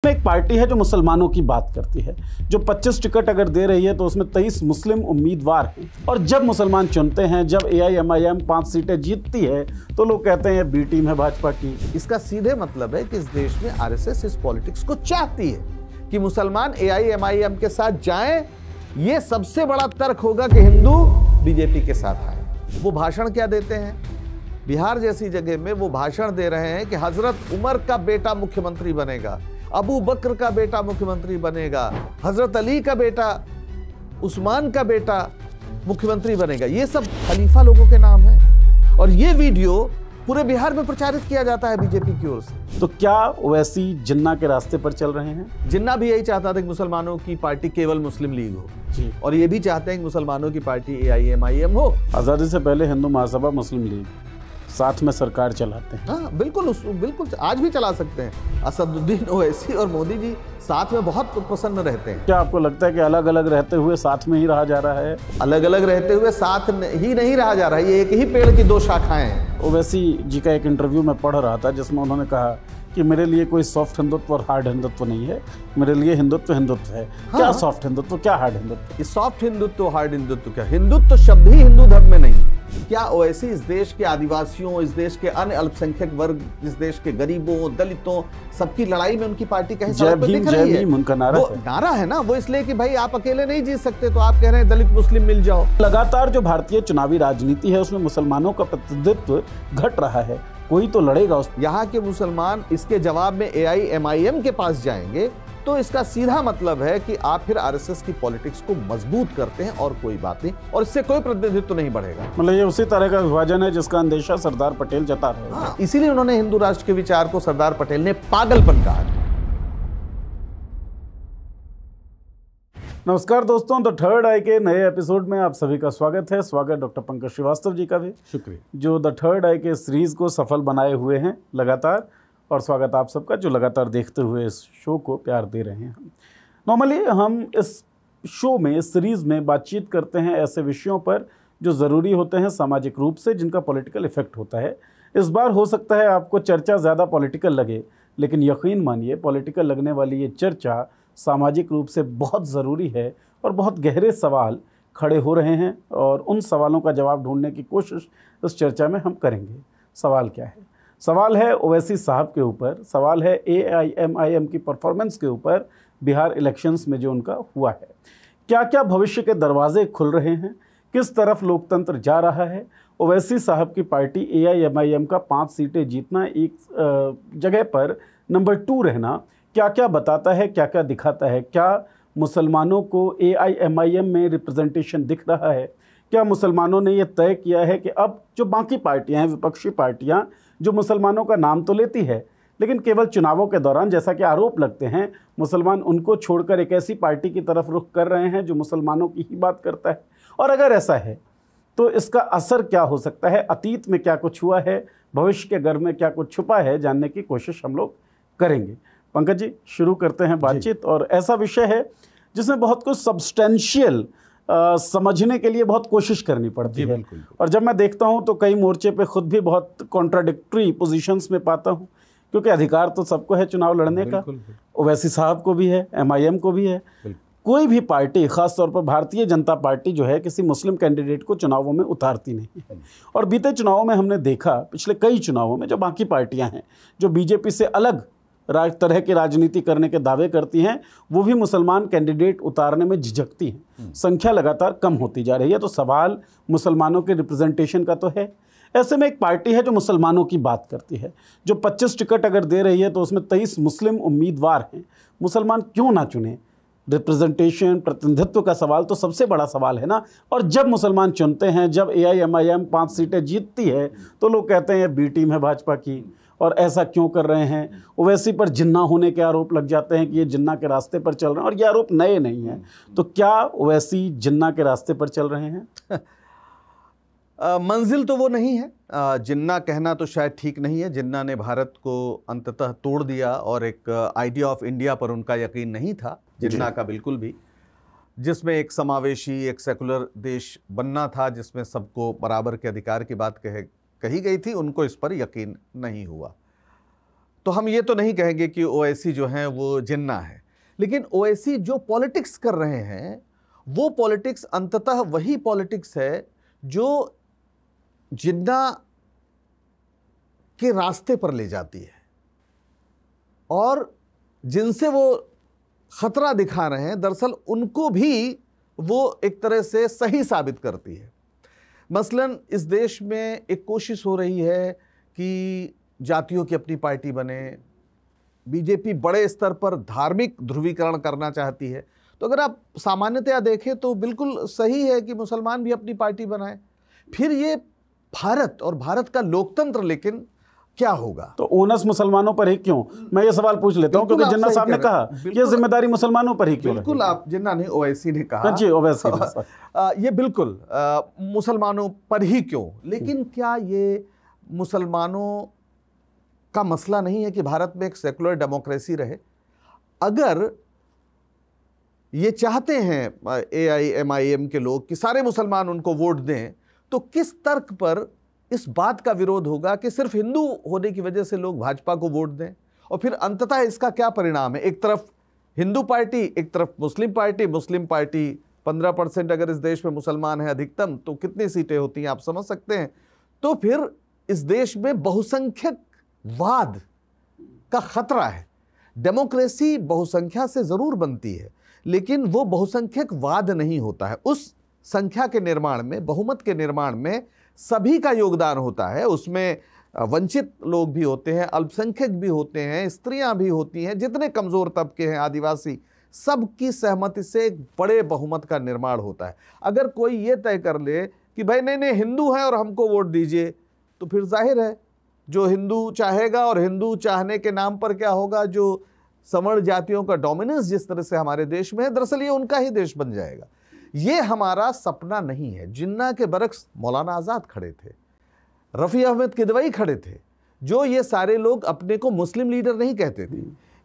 एक पार्टी है जो मुसलमानों की बात करती है, जो 25 टिकट अगर दे रही है तो उसमें 23 मुस्लिम उम्मीदवार हैं। और जब मुसलमान चुनते हैं, जब AIMIM 5 सीटें जीतती है तो लोग कहते हैं बी टीम है भाजपा की। इसका सीधे मतलब है कि इस देश में RSS इस पॉलिटिक्स को चाहती है कि मुसलमान AIMIM के साथ जाएं। ये सबसे बड़ा तर्क होगा कि हिंदू बीजेपी के साथ आए। वो भाषण क्या देते हैं? बिहार जैसी जगह में वो भाषण दे रहे हैं कि हजरत उमर का बेटा मुख्यमंत्री बनेगा, अबू बकर का बेटा मुख्यमंत्री बनेगा, हजरत अली का बेटा, उस्मान का बेटा मुख्यमंत्री बनेगा। ये सब खलीफा लोगों के नाम है और ये वीडियो पूरे बिहार में प्रचारित किया जाता है बीजेपी की ओर से। तो क्या ओवैसी जिन्ना के रास्ते पर चल रहे हैं? जिन्ना भी यही चाहता था कि मुसलमानों की पार्टी केवल मुस्लिम लीग हो जी, और ये भी चाहते हैं कि मुसलमानों की पार्टी AIMIM हो। आज़ादी से पहले हिंदू महासभा मुस्लिम लीग साथ में सरकार चलाते हैं। हाँ बिल्कुल, बिल्कुल आज भी चला सकते हैं। असदुद्दीन ओवैसी और मोदी जी साथ में बहुत प्रसन्न रहते हैं। क्या आपको लगता है कि अलग अलग रहते हुए साथ में ही रहा जा रहा है? अलग अलग रहते हुए साथ ही नहीं रहा जा रहा है, ये एक ही पेड़ की दो शाखाएं हैं। ओवैसी जी का एक इंटरव्यू में पढ़ रहा था जिसमें उन्होंने कहा कि मेरे लिए कोई सॉफ्ट हिंदुत्व और हार्ड हिंदुत्व नहीं है, मेरे लिए हिंदुत्व हिंदुत्व है। हाँ। क्या सॉफ्ट हिंदुत्व, क्या हार्ड हिंदुत्व? ये सॉफ्ट हिंदुत्व हार्ड हिंदुत्व क्या? हिंदुत्व शब्द ही हिंदू धर्म में नहीं। क्या ओवैसी इस देश के आदिवासियों, इस देश के अन्य अल्पसंख्यक वर्ग, इस देश के गरीबों, दलितों, सबकी लड़ाई में उनकी पार्टी कहीं सड़क पे दिख रही है? उनका नारा वो नारा है ना, वो इसलिए कि भाई आप अकेले नहीं जीत सकते, तो आप कह रहे हैं दलित मुस्लिम मिल जाओ। लगातार जो भारतीय चुनावी राजनीति है उसमें मुसलमानों का प्रतिनिधित्व घट रहा है, कोई तो लड़ेगा उस। यहाँ के मुसलमान इसके जवाब में AIMIM के पास जाएंगे तो इसका सीधा मतलब है कि आप फिर RSS की पॉलिटिक्स को मजबूत करते हैं और कोई बात नहीं, और इससे कोई प्रतिनिधित्व नहीं बढ़ेगा। मतलब ये उसी तरह का विभाजन है जिसका अंदेशा सरदार पटेल जता रहे हैं। हाँ, इसीलिए उन्होंने हिंदू राष्ट्र के विचार को सरदार पटेल ने पागलपन कहा। नमस्कार दोस्तों, द थर्ड आई के नए एपिसोड में आप सभी का स्वागत है। स्वागत डॉक्टर पंकज श्रीवास्तव जी का भी, शुक्रिया, जो द थर्ड आई के सीरीज को सफल बनाए हुए हैं लगातार, और स्वागत आप सबका जो लगातार देखते हुए इस शो को प्यार दे रहे हैं। नॉर्मली हम इस शो में, इस सीरीज़ में बातचीत करते हैं ऐसे विषयों पर जो ज़रूरी होते हैं सामाजिक रूप से, जिनका पॉलिटिकल इफेक्ट होता है। इस बार हो सकता है आपको चर्चा ज़्यादा पॉलिटिकल लगे, लेकिन यकीन मानिए पॉलिटिकल लगने वाली ये चर्चा सामाजिक रूप से बहुत ज़रूरी है और बहुत गहरे सवाल खड़े हो रहे हैं, और उन सवालों का जवाब ढूंढने की कोशिश इस चर्चा में हम करेंगे। सवाल क्या है? सवाल है ओवैसी साहब के ऊपर, सवाल है AIMIM की परफॉर्मेंस के ऊपर बिहार इलेक्शंस में जो उनका हुआ है। क्या क्या भविष्य के दरवाजे खुल रहे हैं, किस तरफ लोकतंत्र जा रहा है? ओवैसी साहब की पार्टी AIMIM का 5 सीटें जीतना, एक जगह पर नंबर 2 रहना, क्या क्या बताता है, क्या क्या दिखाता है? क्या मुसलमानों को AIMIM में रिप्रेजेंटेशन दिख रहा है? क्या मुसलमानों ने यह तय किया है कि अब जो बाकी पार्टियां हैं, विपक्षी पार्टियां, जो मुसलमानों का नाम तो लेती है लेकिन केवल चुनावों के दौरान, जैसा कि आरोप लगते हैं, मुसलमान उनको छोड़कर एक ऐसी पार्टी की तरफ रुख कर रहे हैं जो मुसलमानों की ही बात करता है? और अगर ऐसा है तो इसका असर क्या हो सकता है? अतीत में क्या कुछ हुआ है, भविष्य के घर में क्या कुछ छुपा है, जानने की कोशिश हम लोग करेंगे। पंकज जी, शुरू करते हैं बातचीत। और ऐसा विषय है जिसमें बहुत कुछ सब्सटेंशियल समझने के लिए बहुत कोशिश करनी पड़ती है, और जब मैं देखता हूं तो कई मोर्चे पे खुद भी बहुत कॉन्ट्राडिक्टरी पोजीशंस में पाता हूं, क्योंकि अधिकार तो सबको है चुनाव लड़ने का। ओवैसी साहब को भी है, MIM को भी है। कोई भी पार्टी, खासतौर पर भारतीय जनता पार्टी जो है, किसी मुस्लिम कैंडिडेट को चुनावों में उतारती नहीं है। और बीते चुनावों में हमने देखा, पिछले कई चुनावों में, जो बाकी पार्टियां हैं जो बीजेपी से अलग तरह की राजनीति करने के दावे करती हैं, वो भी मुसलमान कैंडिडेट उतारने में झिझकती हैं। संख्या लगातार कम होती जा रही है। तो सवाल मुसलमानों के रिप्रेजेंटेशन का तो है। ऐसे में एक पार्टी है जो मुसलमानों की बात करती है, जो 25 टिकट अगर दे रही है तो उसमें 23 मुस्लिम उम्मीदवार हैं। मुसलमान क्यों ना चुने? रिप्रेजेंटेशन, प्रतिनिधित्व का सवाल तो सबसे बड़ा सवाल है ना। और जब मुसलमान चुनते हैं, जब AIMIM 5 सीटें जीतती है तो लोग कहते हैं बी टीम है भाजपा की, और ऐसा क्यों कर रहे हैं? ओवैसी पर जिन्ना होने के आरोप लग जाते हैं कि ये जिन्ना के रास्ते पर चल रहे हैं, और ये आरोप नए नहीं हैं। तो क्या ओवैसी जिन्ना के रास्ते पर चल रहे हैं? मंजिल तो वो नहीं है। जिन्ना कहना तो शायद ठीक नहीं है। जिन्ना ने भारत को अंततः तोड़ दिया, और एक आइडिया ऑफ इंडिया पर उनका यकीन नहीं था जिन्ना का बिल्कुल भी, जिसमें एक समावेशी, एक सेकुलर देश बनना था, जिसमें सबको बराबर के अधिकार की बात कही गई थी। उनको इस पर यकीन नहीं हुआ। तो हम ये तो नहीं कहेंगे कि ओवैसी जो हैं वो जिन्ना है, लेकिन ओवैसी जो पॉलिटिक्स कर रहे हैं वो पॉलिटिक्स अंततः वही पॉलिटिक्स है जो जिन्ना के रास्ते पर ले जाती है और जिनसे वो खतरा दिखा रहे हैं दरअसल उनको भी वो एक तरह से सही साबित करती है। मसलन इस देश में एक कोशिश हो रही है कि जातियों की अपनी पार्टी बने, बीजेपी बड़े स्तर पर धार्मिक ध्रुवीकरण करना चाहती है। तो अगर आप सामान्यतया देखें तो बिल्कुल सही है कि मुसलमान भी अपनी पार्टी बनाएं। फिर ये भारत और भारत का लोकतंत्र लेकिन क्या होगा? तो ओनस मुसलमानों पर ही क्यों? मैं ये सवाल पूछ लेता हूं क्योंकि जिन्ना साहब ने कहा कि ये जिम्मेदारी मुसलमानों पर ही क्यों? बिल्कुल, आप जिन्ना नहीं, ओवैसी ने कहा जी, ओवैसी ये बिल्कुल मुसलमानों पर ही क्यों, लेकिन क्या ये मुसलमानों का मसला नहीं है कि भारत में एक सेकुलर डेमोक्रेसी रहे? अगर ये चाहते हैं AIMIM के लोग कि सारे मुसलमान उनको वोट दें, तो किस तर्क पर इस बात का विरोध होगा कि सिर्फ हिंदू होने की वजह से लोग भाजपा को वोट दें? और फिर अंततः इसका क्या परिणाम है? एक तरफ हिंदू पार्टी, एक तरफ मुस्लिम पार्टी 15% अगर इस देश में मुसलमान है अधिकतम, तो कितनी सीटें होती हैं आप समझ सकते हैं। तो फिर इस देश में बहुसंख्यकवाद का खतरा है। डेमोक्रेसी बहुसंख्या से जरूर बनती है, लेकिन वो बहुसंख्यकवाद नहीं होता है। उस संख्या के निर्माण में, बहुमत के निर्माण में सभी का योगदान होता है। उसमें वंचित लोग भी होते हैं, अल्पसंख्यक भी होते हैं, स्त्रियां भी होती हैं, जितने कमजोर तबके हैं, आदिवासी, सबकी सहमति से एक बड़े बहुमत का निर्माण होता है। अगर कोई ये तय कर ले कि भाई नहीं हिंदू है और हमको वोट दीजिए, तो फिर जाहिर है जो हिंदू चाहेगा, और हिंदू चाहने के नाम पर क्या होगा, जो सवर्ण जातियों का डोमिनेंस जिस तरह से हमारे देश में है, दरअसल ये उनका ही देश बन जाएगा। ये हमारा सपना नहीं है। जिन्ना के बरक्स मौलाना आज़ाद खड़े थे, रफ़ी अहमद किदवई खड़े थे, जो ये सारे लोग अपने को मुस्लिम लीडर नहीं कहते थे।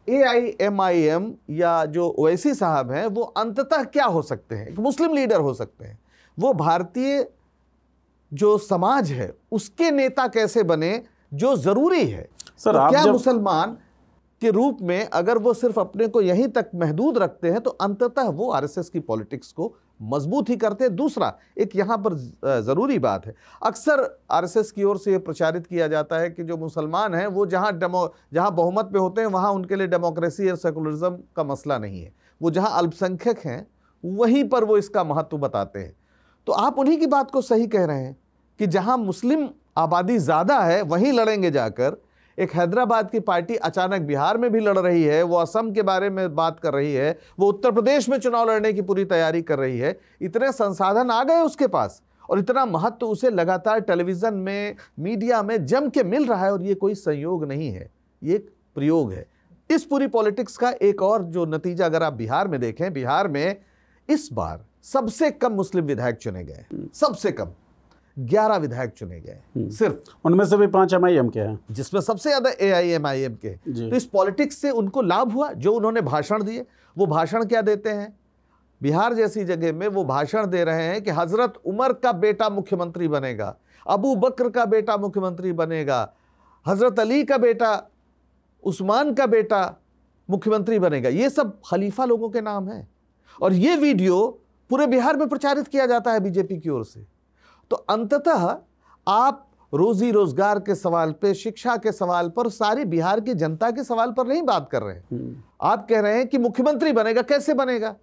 AIMIM या जो ओवैसी साहब हैं वो अंततः क्या हो सकते हैं? एक मुस्लिम लीडर हो सकते हैं। वो भारतीय जो समाज है उसके नेता कैसे बने, जो जरूरी है। सर, तो आप क्या मुसलमान के रूप में अगर वो सिर्फ अपने को यहीं तक महदूद रखते हैं तो अंततः वो RSS की पॉलिटिक्स को मजबूत ही करते हैं। दूसरा एक यहाँ पर ज़रूरी बात है, अक्सर RSS की ओर से ये प्रचारित किया जाता है कि जो मुसलमान हैं वो जहाँ बहुमत पे होते हैं वहाँ उनके लिए डेमोक्रेसी और सेकुलरिज्म का मसला नहीं है। वो जहाँ अल्पसंख्यक हैं वहीं पर वो इसका महत्व बताते हैं। तो आप उन्हीं की बात को सही कह रहे हैं कि जहाँ मुस्लिम आबादी ज़्यादा है वहीं लड़ेंगे जाकर। एक हैदराबाद की पार्टी अचानक बिहार में भी लड़ रही है, वो असम के बारे में बात कर रही है, वो उत्तर प्रदेश में चुनाव लड़ने की पूरी तैयारी कर रही है। इतने संसाधन आ गए उसके पास और इतना महत्व उसे लगातार टेलीविज़न में, मीडिया में जम के मिल रहा है। और ये कोई संयोग नहीं है, ये एक प्रयोग है। इस पूरी पॉलिटिक्स का एक और जो नतीजा अगर आप बिहार में देखें, बिहार में इस बार सबसे कम मुस्लिम विधायक चुने गए, सबसे कम 11 विधायक चुने गए सिर्फ, उनमें से भी 5 MIM के हैं, जिसमें सबसे ज्यादा AIMIM के। तो इस पॉलिटिक्स से उनको लाभ हुआ। जो उन्होंने भाषण दिए, वो भाषण क्या देते हैं? बिहार जैसी जगह में वो भाषण दे रहे हैं कि हजरत उमर का बेटा मुख्यमंत्री बनेगा, अबू बकर का बेटा मुख्यमंत्री बनेगा, हजरत अली का बेटा, उस्मान का बेटा मुख्यमंत्री बनेगा। ये सब खलीफा लोगों के नाम हैं और ये वीडियो पूरे बिहार में प्रचारित किया जाता है बीजेपी की ओर से। तो अंततः आप रोजी रोजगार के सवाल पे, शिक्षा के सवाल पर, सारी बिहार की जनता के सवाल पर नहीं बात कर रहे हैं। आप कह रहे हैं कि मुख्यमंत्री बनेगा, कैसे बनेगा?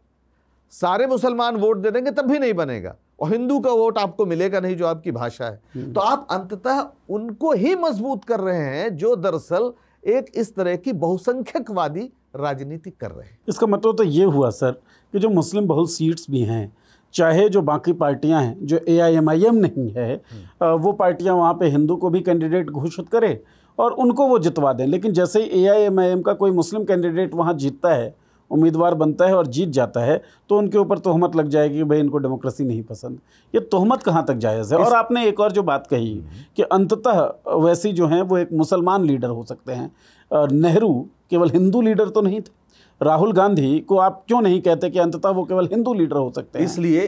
सारे मुसलमान वोट दे देंगे तब भी नहीं बनेगा, और हिंदू का वोट आपको मिलेगा नहीं जो आपकी भाषा है। तो आप अंततः उनको ही मजबूत कर रहे हैं जो दरअसल एक इस तरह की बहुसंख्यकवादी राजनीति कर रहे हैं। इसका मतलब तो ये हुआ सर कि जो मुस्लिम बहुल सीट्स भी हैं, चाहे जो बाकी पार्टियां हैं, जो AIMIM नहीं है, वो पार्टियां वहाँ पे हिंदू को भी कैंडिडेट घोषित करें और उनको वो जितवा दें। लेकिन जैसे ही AIMIM का कोई मुस्लिम कैंडिडेट वहाँ जीतता है, उम्मीदवार बनता है और जीत जाता है, तो उनके ऊपर तोहमत लग जाएगी कि भाई इनको डेमोक्रेसी नहीं पसंद। ये तोहमत कहाँ तक जायज़ है? और आपने एक और जो बात कही कि अंततः वैसी जो हैं वो एक मुसलमान लीडर हो सकते हैं। नेहरू केवल हिंदू लीडर तो नहीं थे। राहुल गांधी को आप क्यों नहीं कहते कि अंततः वो केवल हिंदू लीडर हो सकते हैं?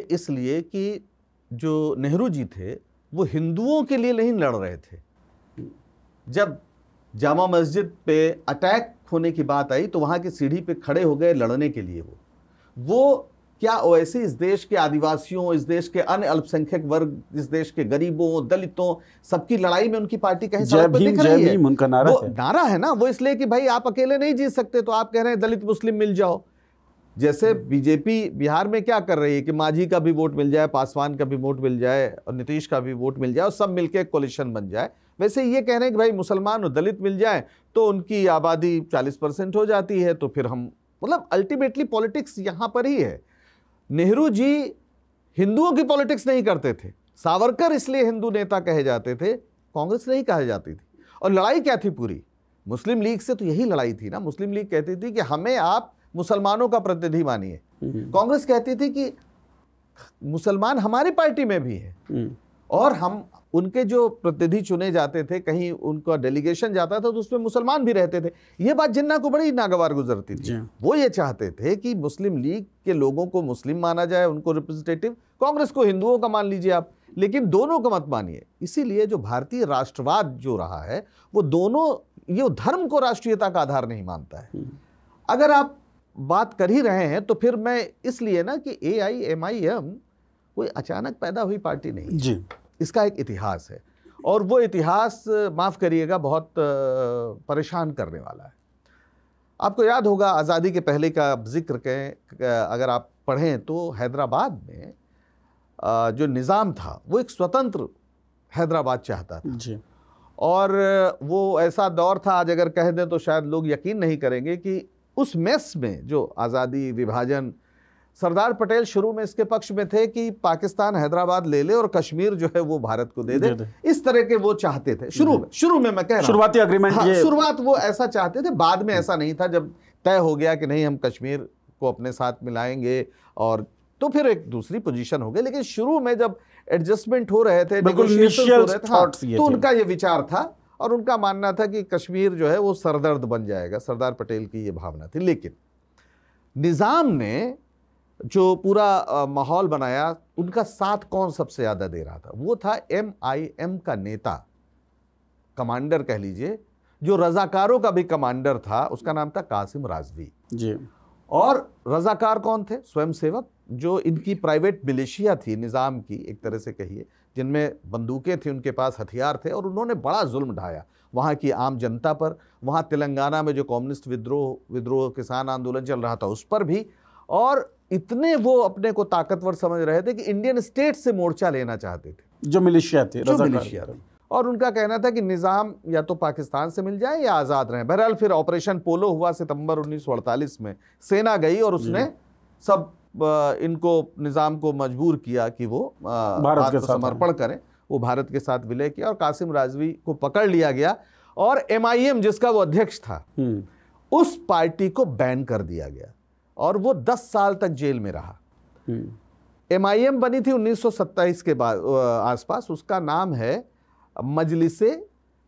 इसलिए कि जो नेहरू जी थे वो हिंदुओं के लिए नहीं लड़ रहे थे। जब जामा मस्जिद पे अटैक होने की बात आई तो वहां की सीढ़ी पे खड़े हो गए लड़ने के लिए। वो क्या ओवैसी इस देश के आदिवासियों, इस देश के अन्य अल्पसंख्यक वर्ग, इस देश के गरीबों, दलितों, सबकी लड़ाई में उनकी पार्टी कहीं सड़क पे दिख रही है? उनका नारा वो नारा है ना, वो इसलिए कि भाई आप अकेले नहीं जीत सकते, तो आप कह रहे हैं दलित मुस्लिम मिल जाओ। जैसे बीजेपी बिहार में क्या कर रही है कि मांझी का भी वोट मिल जाए, पासवान का भी वोट मिल जाए और नीतीश का भी वोट मिल जाए और सब मिलकर एक कोलिशन बन जाए, वैसे ये कह रहे हैं कि भाई मुसलमान और दलित मिल जाए तो उनकी आबादी 40% हो जाती है, तो फिर हम, मतलब अल्टीमेटली पॉलिटिक्स यहां पर ही है। नेहरू जी हिंदुओं की पॉलिटिक्स नहीं करते थे, सावरकर इसलिए हिंदू नेता कहे जाते थे, कांग्रेस नहीं कहा जाती थी। और लड़ाई क्या थी पूरी? मुस्लिम लीग से तो यही लड़ाई थी ना। मुस्लिम लीग कहती थी कि हमें आप मुसलमानों का प्रतिनिधि मानिए, कांग्रेस कहती थी कि मुसलमान हमारी पार्टी में भी है और हम उनके जो प्रतिनिधि चुने जाते थे, कहीं उनका डेलीगेशन जाता था तो उसमें मुसलमान भी रहते थे। ये बात जिन्ना को बड़ी नागवार गुजरती थी। वो ये चाहते थे कि मुस्लिम लीग के लोगों को मुस्लिम माना जाए, उनको रिप्रेजेंटेटिव, कांग्रेस को हिंदुओं का मान लीजिए आप, लेकिन दोनों का मत मानिए। इसीलिए जो भारतीय राष्ट्रवाद जो रहा है वो दोनों, ये धर्म को राष्ट्रीयता का आधार नहीं मानता है। अगर आप बात कर ही रहे हैं तो फिर मैं इसलिए ना कि AIMIM कोई अचानक पैदा हुई पार्टी नहीं जी। इसका एक इतिहास है और वो इतिहास, माफ करिएगा, बहुत परेशान करने वाला है। आपको याद होगा आज़ादी के पहले का जिक्र करें, अगर आप पढ़ें तो हैदराबाद में जो निज़ाम था वो एक स्वतंत्र हैदराबाद चाहता था जी। और वो ऐसा दौर था, आज अगर कह दें तो शायद लोग यकीन नहीं करेंगे कि उस मेस में जो आज़ादी, विभाजन, सरदार पटेल शुरू में इसके पक्ष में थे कि पाकिस्तान हैदराबाद ले ले और कश्मीर जो है वो भारत को दे दे। इस तरह के वो चाहते थे शुरू में मैं कह रहा हूं, शुरुआती अग्रीमेंट, शुरुआत वो ऐसा चाहते थे। बाद में ऐसा नहीं था, जब तय हो गया कि नहीं हम कश्मीर को अपने साथ मिलाएंगे और तो फिर एक दूसरी पोजीशन हो गई। लेकिन शुरू में जब एडजस्टमेंट हो रहे थे, तो उनका ये विचार था और उनका मानना था कि कश्मीर जो है वो सरदर्द बन जाएगा। सरदार पटेल की ये भावना थी। लेकिन निजाम ने जो पूरा माहौल बनाया, उनका साथ कौन सबसे ज्यादा दे रहा था? वो था MIM का नेता, कमांडर कह लीजिए, जो रजाकारों का भी कमांडर था, उसका नाम था कासिम राजवी जी। और रजाकार कौन थे? स्वयंसेवक, जो इनकी प्राइवेट मिलिशिया थी, निज़ाम की एक तरह से कहिए, जिनमें बंदूकें थी, उनके पास हथियार थे और उन्होंने बड़ा जुल्म ढाया वहाँ की आम जनता पर। वहाँ तेलंगाना में जो कम्युनिस्ट विद्रोह किसान आंदोलन चल रहा था उस पर भी। और इतने वो अपने को ताकतवर समझ रहे थे कि इंडियन स्टेट से मोर्चा लेना चाहते थे, जो मिलिशिया थी। और उनका कहना था कि निज़ाम या तो पाकिस्तान से मिल जाए या आज़ाद रहें। बहरहाल फिर ऑपरेशन पोलो हुआ सितंबर 1948 में। सेना गई और उसने सब इनको, निज़ाम को मजबूर किया कि वो भारत के समर्पण करें। वो भारत के साथ विलय किया और कासिम राजवी को पकड़ लिया गया और MIM जिसका वो अध्यक्ष था, उस पार्टी को बैन कर दिया गया और वो 10 साल तक जेल में रहा। MIM बनी थी 1927 के बाद आसपास। उसका नाम है मजलिसे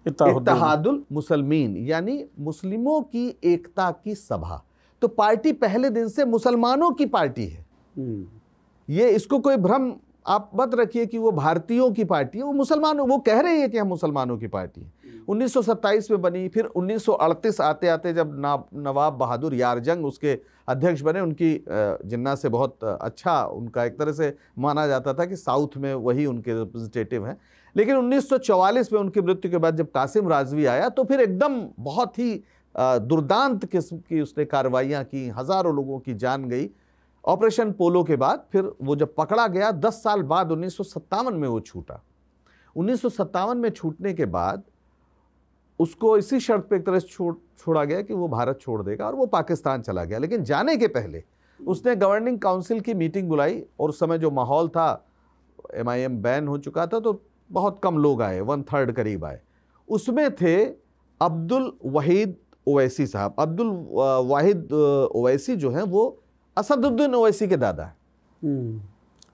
इत्तेहादुल मुसलमीन, यानी मुस्लिमों की एकता की सभा। तो पार्टी पहले दिन से मुसलमानों की पार्टी है। ये, इसको कोई भ्रम आप मत रखिए कि वो भारतीयों की पार्टी है। वो मुसलमानों, वो कह रही है कि हम मुसलमानों की पार्टी है। 1927 में बनी। फिर 1938 आते आते जब नवाब बहादुर यारजंग उसके अध्यक्ष बने, उनकी जिन्ना से बहुत अच्छा उनका एक तरह से माना जाता था कि साउथ में वही उनके रिप्रेजेंटेटिव हैं। लेकिन 1944 में उनकी मृत्यु के बाद जब कासिम राजवी आया तो फिर एकदम बहुत ही दुर्दांत किस्म की उसने कार्रवाइयाँ की, हज़ारों लोगों की जान गई। ऑपरेशन पोलो के बाद फिर वो जब पकड़ा गया 10 साल बाद 1957 में वो छूटा। 1957 में छूटने के बाद उसको इसी शर्त पे एक तरह से छोड़ा गया कि वो भारत छोड़ देगा और वो पाकिस्तान चला गया। लेकिन जाने के पहले उसने गवर्निंग काउंसिल की मीटिंग बुलाई और उस समय जो माहौल था, MIM बैन हो चुका था, तो बहुत कम लोग आए, 1/3 करीब आए। उसमें थे अब्दुल वहीद ओवैसी साहब। अब्दुल वाहिद ओवैसी जो हैं वो असदुद्दीन ओवैसी के दादा हैं।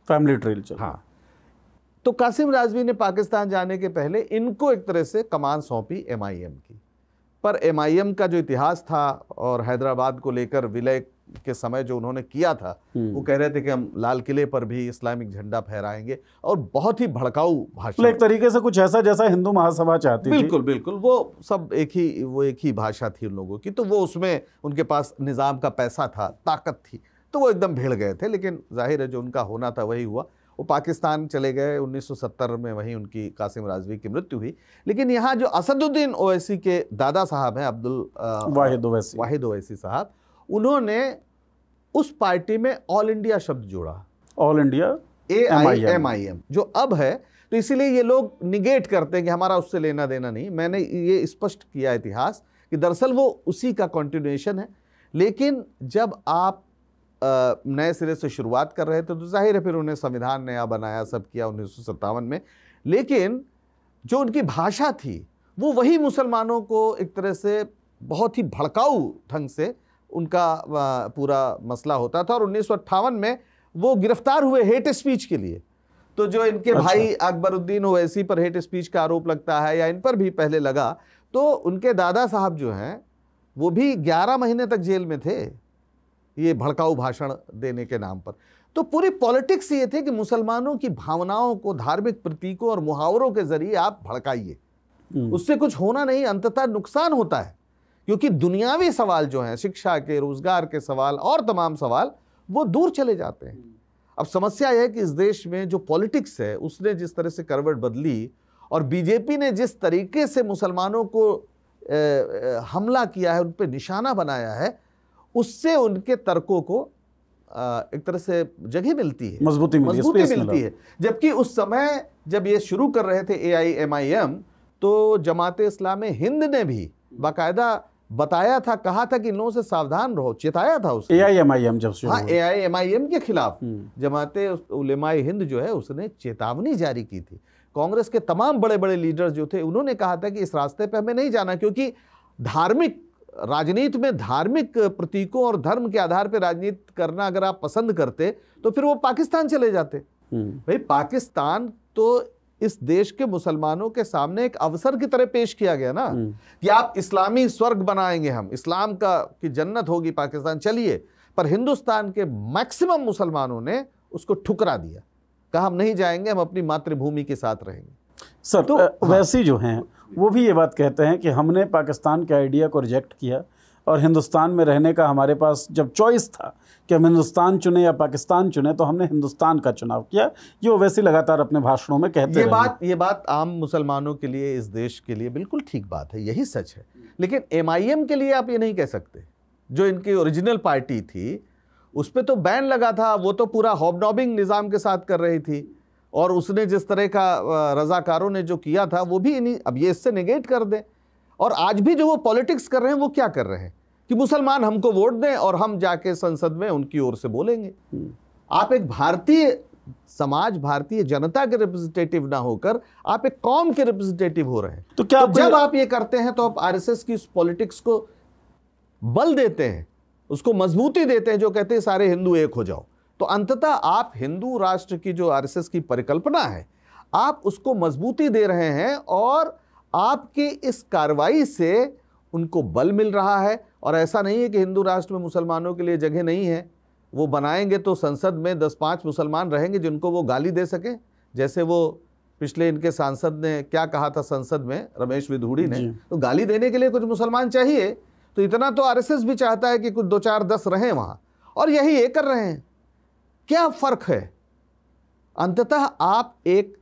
फैमिली ट्रेल चल। हाँ, तो कासिम राजवी ने पाकिस्तान जाने के पहले इनको एक तरह से कमान सौंपी MIM की पर MIM का जो इतिहास था और हैदराबाद को लेकर विलय के समय जो उन्होंने किया था, वो कह रहे थे कि हम लाल किले पर भी इस्लामिक झंडा फहराएंगे, और बहुत ही भड़काऊ भाषण, एक तरीके से कुछ ऐसा जैसा हिंदू महासभा चाहती थी। बिल्कुल बिल्कुल, वो सब एक ही भाषा थी उन लोगों की, तो वो उसमें उनके पास निज़ाम का पैसा था, ताकत थी, तो वो एकदम भिड़ गए थे। लेकिन जाहिर है जो उनका होना था वही हुआ। वो पाकिस्तान चले गए 1970 में, वहीं उनकी कासिम राजवी की मृत्यु हुई। लेकिन यहाँ जो असदुद्दीन ओवैसी के दादा साहब हैं, अब्दुल वाहिद ओवैसी साहब, उन्होंने उस पार्टी में ऑल इंडिया शब्द जोड़ा, ऑल इंडिया AIMIM जो अब है। तो इसीलिए ये लोग निगेट करते हैं कि हमारा उससे लेना देना नहीं। मैंने ये स्पष्ट किया इतिहास कि दरअसल वो उसी का कंटिन्यूएशन है। लेकिन जब आप नए सिरे से शुरुआत कर रहे थे तो जाहिर है फिर उन्हें संविधान नया बनाया, सब किया 1957 में। लेकिन जो उनकी भाषा थी वो वही मुसलमानों को एक तरह से बहुत ही भड़काऊ ढंग से उनका पूरा मसला होता था। और 1958 में वो गिरफ्तार हुए हेट स्पीच के लिए। तो जो इनके भाई अकबरुद्दीन ओवैसी पर हेट स्पीच का आरोप लगता है, या इन पर भी पहले लगा, तो उनके दादा साहब जो हैं वो भी 11 महीने तक जेल में थे, ये भड़काऊ भाषण देने के नाम पर। तो पूरी पॉलिटिक्स ये थे कि मुसलमानों की भावनाओं को धार्मिक प्रतीकों और मुहावरों के जरिए आप भड़काइए, उससे कुछ होना नहीं, अंततः नुकसान होता है। क्योंकि दुनियावी सवाल जो हैं, शिक्षा के, रोजगार के सवाल और तमाम सवाल, वो दूर चले जाते हैं। अब समस्या यह है कि इस देश में जो पॉलिटिक्स है उसने जिस तरह से करवट बदली, और बीजेपी ने जिस तरीके से मुसलमानों को हमला किया है, उन पर निशाना बनाया है, उससे उनके तर्कों को एक तरह से जगह मिलती है, मजबूती मिलती है। जबकि उस समय जब ये शुरू कर रहे थे AIMIM, तो जमात इस्लामी हिंद ने भी बाकायदा बताया था, कहा था कि इन लोगों से सावधान रहो, चेताया था उसने। AIMIM जब शुरू हाँ, AIMIM के खिलाफ जमाते उलेमाए हिंद जो है उसने चेतावनी जारी की थी। कांग्रेस के तमाम बड़े बड़े लीडर जो थे उन्होंने कहा था कि इस रास्ते पे हमें नहीं जाना, क्योंकि धार्मिक राजनीति में धार्मिक प्रतीकों और धर्म के आधार पर राजनीति करना अगर आप पसंद करते तो फिर वो पाकिस्तान चले जाते। भाई पाकिस्तान तो इस देश के मुसलमानों के सामने एक अवसर की तरह पेश किया गया ना, कि आप इस्लामी स्वर्ग बनाएंगे, हम इस्लाम का की जन्नत होगी पाकिस्तान, चलिए। पर हिंदुस्तान के मैक्सिमम मुसलमानों ने उसको ठुकरा दिया, कहा हम नहीं जाएंगे, हम अपनी मातृभूमि के साथ रहेंगे। सर तो वैसे जो हैं वो भी ये बात कहते हैं कि हमने पाकिस्तान के आइडिया को रिजेक्ट किया, और हिंदुस्तान में रहने का हमारे पास जब चॉइस था कि हम हिंदुस्तान चुने या पाकिस्तान चुने, तो हमने हिंदुस्तान का चुनाव किया। ये ओवैसी लगातार अपने भाषणों में कहते हैं। ये बात आम मुसलमानों के लिए, इस देश के लिए बिल्कुल ठीक बात है, यही सच है। लेकिन MIM के लिए आप ये नहीं कह सकते। जो इनकी ओरिजिनल पार्टी थी उस पर तो बैन लगा था, वो तो पूरा हॉबनॉबिंग निज़ाम के साथ कर रही थी, और उसने जिस तरह का रजाकारों ने जो किया था वो भी नहीं, अब ये इससे नेगेट कर दें। और आज भी जो वो पॉलिटिक्स कर रहे हैं वो क्या कर रहे हैं कि मुसलमान हमको वोट दें और हम जाके संसद में उनकी ओर से बोलेंगे। आप एक भारतीय समाज, भारतीय जनता के रिप्रेजेंटेटिव ना होकर आप एक कौम के रिप्रेजेंटेटिव हो रहे हैं। तो क्या तो जब आप ये करते हैं तो आप RSS की उस पॉलिटिक्स को बल देते हैं, उसको मजबूती देते हैं, जो कहते हैं सारे हिंदू एक हो जाओ। तो अंततः आप हिंदू राष्ट्र की जो RSS की परिकल्पना है, आप उसको मजबूती दे रहे हैं, और आपकी इस कार्रवाई से उनको बल मिल रहा है। और ऐसा नहीं है कि हिंदू राष्ट्र में मुसलमानों के लिए जगह नहीं है, वो बनाएंगे तो संसद में 10-5 मुसलमान रहेंगे जिनको वो गाली दे सकें। जैसे वो पिछले इनके सांसद ने क्या कहा था संसद में, रमेश विधूड़ी ने, तो गाली देने के लिए कुछ मुसलमान चाहिए। तो इतना तो RSS भी चाहता है कि कुछ 2-4-10 रहें वहाँ, और यही ये कर रहे हैं। क्या फर्क है? अंततः आप एक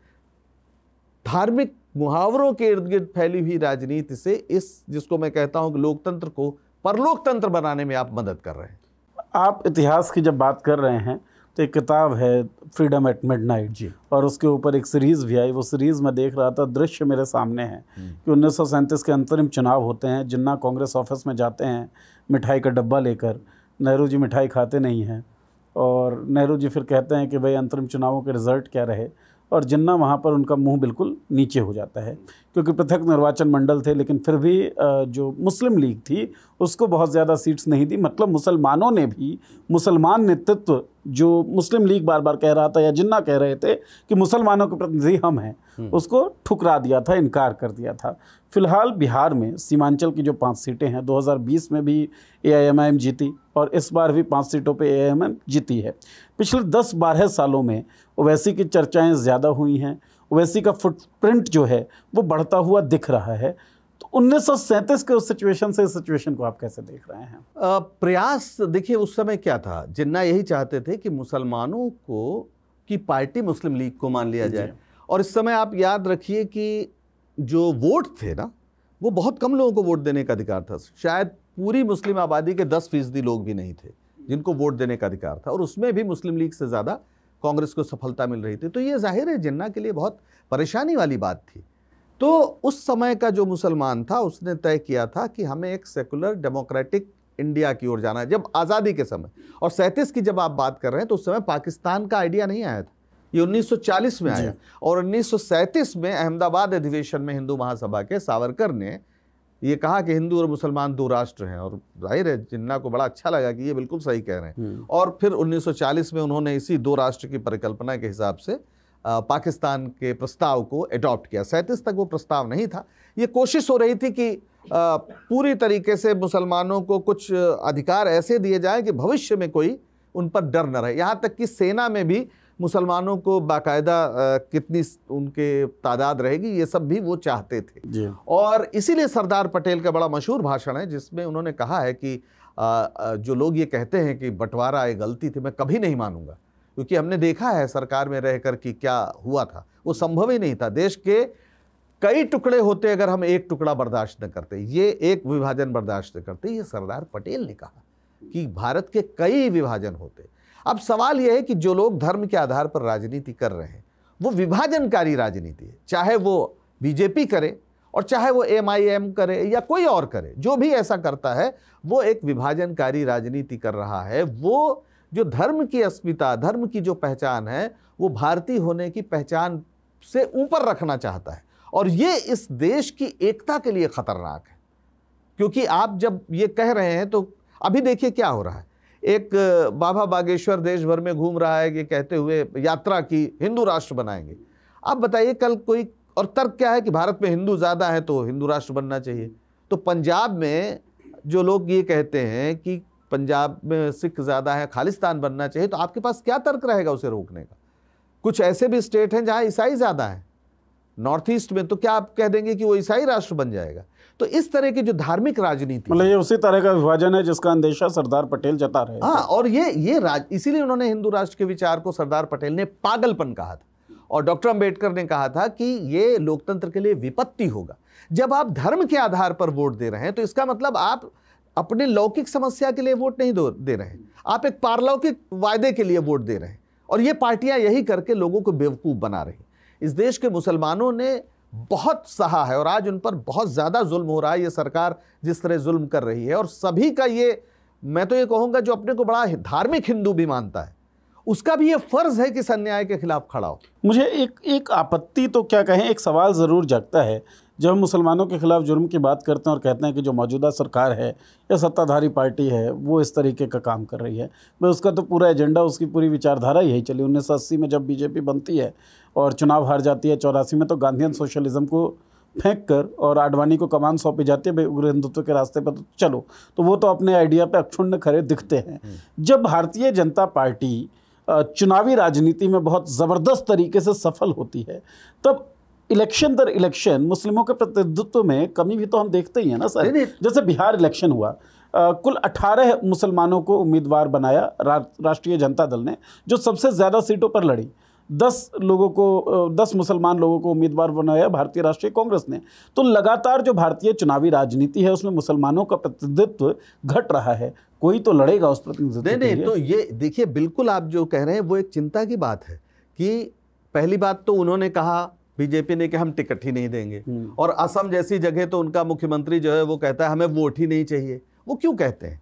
धार्मिक मुहावरों के इर्द गिर्द फैली हुई राजनीति से इस, जिसको मैं कहता हूं कि लोकतंत्र को परलोकतंत्र बनाने में आप मदद कर रहे हैं। आप इतिहास की जब बात कर रहे हैं तो एक किताब है फ्रीडम एट मिडनाइट जी, और उसके ऊपर एक सीरीज़ भी आई। वो सीरीज़ में देख रहा था, दृश्य मेरे सामने है कि 1937 के अंतरिम चुनाव होते हैं। जिन्ना कांग्रेस ऑफिस में जाते हैं मिठाई का डब्बा लेकर, नेहरू जी मिठाई खाते नहीं हैं, और नेहरू जी फिर कहते हैं कि भाई अंतरिम चुनावों के रिज़ल्ट क्या रहे, और जिन्ना वहाँ पर उनका मुंह बिल्कुल नीचे हो जाता है, क्योंकि पृथक निर्वाचन मंडल थे, लेकिन फिर भी जो मुस्लिम लीग थी उसको बहुत ज़्यादा सीट्स नहीं दी। मतलब मुसलमानों ने भी, मुसलमान नेतृत्व जो मुस्लिम लीग बार बार कह रहा था या जिन्ना कह रहे थे कि मुसलमानों के प्रतिनिधि हम हैं, उसको ठुकरा दिया था, इनकार कर दिया था। फिलहाल बिहार में सीमांचल की जो 5 सीटें हैं, 2020 में भी AIMIM जीती और इस बार भी 5 सीटों पे AIMIM जीती है। पिछले 10-12 सालों में ओवैसी की चर्चाएं ज़्यादा हुई हैं, ओवैसी का फुटप्रिंट जो है वो बढ़ता हुआ दिख रहा है। तो 1937 के उस सिचुएशन से इस सिचुएशन को आप कैसे देख रहे हैं? प्रयास देखिए उस समय क्या था, जिन्ना यही चाहते थे कि मुसलमानों को की पार्टी मुस्लिम लीग को मान लिया जाए। और इस समय आप याद रखिए कि जो वोट थे ना, वो बहुत कम लोगों को वोट देने का अधिकार था। शायद पूरी मुस्लिम आबादी के 10% लोग भी नहीं थे जिनको वोट देने का अधिकार था, और उसमें भी मुस्लिम लीग से ज़्यादा कांग्रेस को सफलता मिल रही थी। तो ये जाहिर है जिन्ना के लिए बहुत परेशानी वाली बात थी। तो उस समय का जो मुसलमान था उसने तय किया था कि हमें एक सेकुलर डेमोक्रेटिक इंडिया की ओर जाना है। जब आज़ादी के समय, और 37 की जब आप बात कर रहे हैं, तो उस समय पाकिस्तान का आइडिया नहीं आया था, ये 1940 में आया। और 1937 में अहमदाबाद अधिवेशन में हिंदू महासभा के सावरकर ने ये कहा कि हिंदू और मुसलमान 2 राष्ट्र हैं। और जाहिर है जिन्ना को बड़ा अच्छा लगा कि ये बिल्कुल सही कह रहे हैं। और फिर 1940 में उन्होंने इसी 2 राष्ट्र की परिकल्पना के हिसाब से पाकिस्तान के प्रस्ताव को अडॉप्ट किया। 37 तक वो प्रस्ताव नहीं था। ये कोशिश हो रही थी कि पूरी तरीके से मुसलमानों को कुछ अधिकार ऐसे दिए जाए कि भविष्य में कोई उन पर डर न रहे। यहाँ तक कि सेना में भी मुसलमानों को बाकायदा कितनी उनके तादाद रहेगी, ये सब भी वो चाहते थे। और इसीलिए सरदार पटेल का बड़ा मशहूर भाषण है जिसमें उन्होंने कहा है कि जो लोग ये कहते हैं कि बंटवारा एक गलती थी, मैं कभी नहीं मानूंगा, क्योंकि हमने देखा है सरकार में रहकर कि क्या हुआ था। वो संभव ही नहीं था। देश के कई टुकड़े होते अगर हम एक टुकड़ा बर्दाश्त न करते, ये एक विभाजन बर्दाश्त न करते। ये सरदार पटेल ने कहा कि भारत के कई विभाजन होते। अब सवाल यह है कि जो लोग धर्म के आधार पर राजनीति कर रहे हैं वो विभाजनकारी राजनीति है, चाहे वो बीजेपी करे और चाहे वो MIM करे या कोई और करे। जो भी ऐसा करता है वो एक विभाजनकारी राजनीति कर रहा है। वो जो धर्म की अस्मिता, धर्म की जो पहचान है, वो भारतीय होने की पहचान से ऊपर रखना चाहता है। और ये इस देश की एकता के लिए खतरनाक है, क्योंकि आप जब ये कह रहे हैं तो अभी देखिए क्या हो रहा है। एक बाबा बागेश्वर देश भर में घूम रहा है कि कहते हुए यात्रा की हिंदू राष्ट्र बनाएंगे। आप बताइए कल कोई, और तर्क क्या है कि भारत में हिंदू ज़्यादा है तो हिंदू राष्ट्र बनना चाहिए। तो पंजाब में जो लोग ये कहते हैं कि पंजाब में सिख ज़्यादा है, खालिस्तान बनना चाहिए, तो आपके पास क्या तर्क रहेगा उसे रोकने का? कुछ ऐसे भी स्टेट हैं जहाँ ईसाई ज़्यादा हैं, नॉर्थ ईस्ट में, तो क्या आप कह देंगे कि वो ईसाई राष्ट्र बन जाएगा? तो इस तरह की जो धार्मिक राजनीति, मतलब ये उसी तरह का विभाजन है जिसका अंदेशा सरदार पटेल जता रहे। हाँ, और इसीलिए उन्होंने हिंदू राष्ट्र के विचार को सरदार पटेल ने पागलपन कहा था, और डॉक्टर अंबेडकर ने कहा था कि ये लोकतंत्र के लिए विपत्ति होगा। जब आप धर्म के आधार पर वोट दे रहे हैं तो इसका मतलब आप अपने लौकिक समस्या के लिए वोट नहीं दे रहे हैं, आप एक पारलौकिक वायदे के लिए वोट दे रहे हैं। और ये पार्टियां यही करके लोगों को बेवकूफ़ बना रही। इस देश के मुसलमानों ने बहुत सहा है और आज उन पर बहुत ज़्यादा जुल्म हो रहा है। ये सरकार जिस तरह जुल्म कर रही है, और सभी का ये, मैं तो ये कहूँगा, जो अपने को बड़ा धार्मिक हिंदू भी मानता है, उसका भी ये फर्ज है कि इस अन्याय के खिलाफ खड़ा हो। मुझे एक आपत्ति तो क्या कहें, एक सवाल ज़रूर जगता है जब हम मुसलमानों के खिलाफ जुर्म की बात करते हैं और कहते हैं कि जो मौजूदा सरकार है या सत्ताधारी पार्टी है वो इस तरीके का काम कर रही है। भाई उसका तो पूरा एजेंडा, उसकी पूरी विचारधारा यही चली। 1980 में जब बीजेपी बनती है और चुनाव हार जाती है, 84 में तो गांधीयन सोशलिज्म को फेंक कर और आडवाणी को कमान सौंपी जाती है, भाई उग्र हिंदुत्व के रास्ते पर तो चलो। तो वो तो अपने आइडिया पे अक्षुण्ण खड़े दिखते हैं। जब भारतीय जनता पार्टी चुनावी राजनीति में बहुत ज़बरदस्त तरीके से सफल होती है, तब इलेक्शन दर इलेक्शन मुस्लिमों के प्रतिनिधित्व में कमी भी तो हम देखते ही हैं ना सर। जैसे बिहार इलेक्शन हुआ, कुल 18 मुसलमानों को उम्मीदवार बनाया राष्ट्रीय जनता दल ने, जो सबसे ज़्यादा सीटों पर लड़ी। 10 मुसलमान लोगों को उम्मीदवार बनाया भारतीय राष्ट्रीय कांग्रेस ने। तो लगातार जो भारतीय चुनावी राजनीति है उसमें मुसलमानों का प्रतिनिधित्व घट रहा है। कोई तो लड़ेगा उस प्रतिनिधित्व के लिए। तो ये देखिए, बिल्कुल आप जो कह रहे हैं वो एक चिंता की बात है कि पहली बात तो उन्होंने कहा, बीजेपी ने, कि हम टिकट ही नहीं देंगे। और असम जैसी जगह तो उनका मुख्यमंत्री जो है वो कहता है हमें वोट ही नहीं चाहिए। वो क्यों कहते हैं?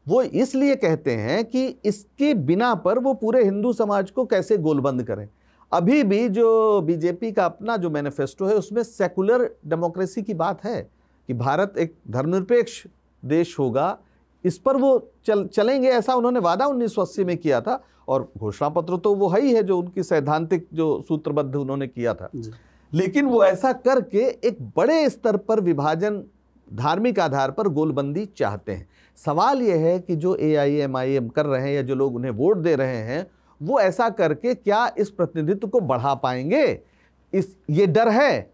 वो इसलिए कहते हैं कि इसके बिना पर वो पूरे हिंदू समाज को कैसे गोलबंद करें। अभी भी जो बीजेपी का अपना जो मैनिफेस्टो है उसमें सेकुलर डेमोक्रेसी की बात है कि भारत एक धर्मनिरपेक्ष देश होगा, इस पर वो चलेंगे, ऐसा उन्होंने वादा 1980 में किया था, और घोषणा पत्र तो वो है ही है जो उनकी सैद्धांतिक जो सूत्रबद्ध उन्होंने किया था। लेकिन वो ऐसा करके एक बड़े स्तर पर विभाजन, धार्मिक आधार पर गोलबंदी चाहते हैं। सवाल यह है कि जो AIMIM कर रहे हैं या जो लोग उन्हें वोट दे रहे हैं, वो ऐसा करके क्या इस प्रतिनिधित्व को बढ़ा पाएंगे? ये डर है,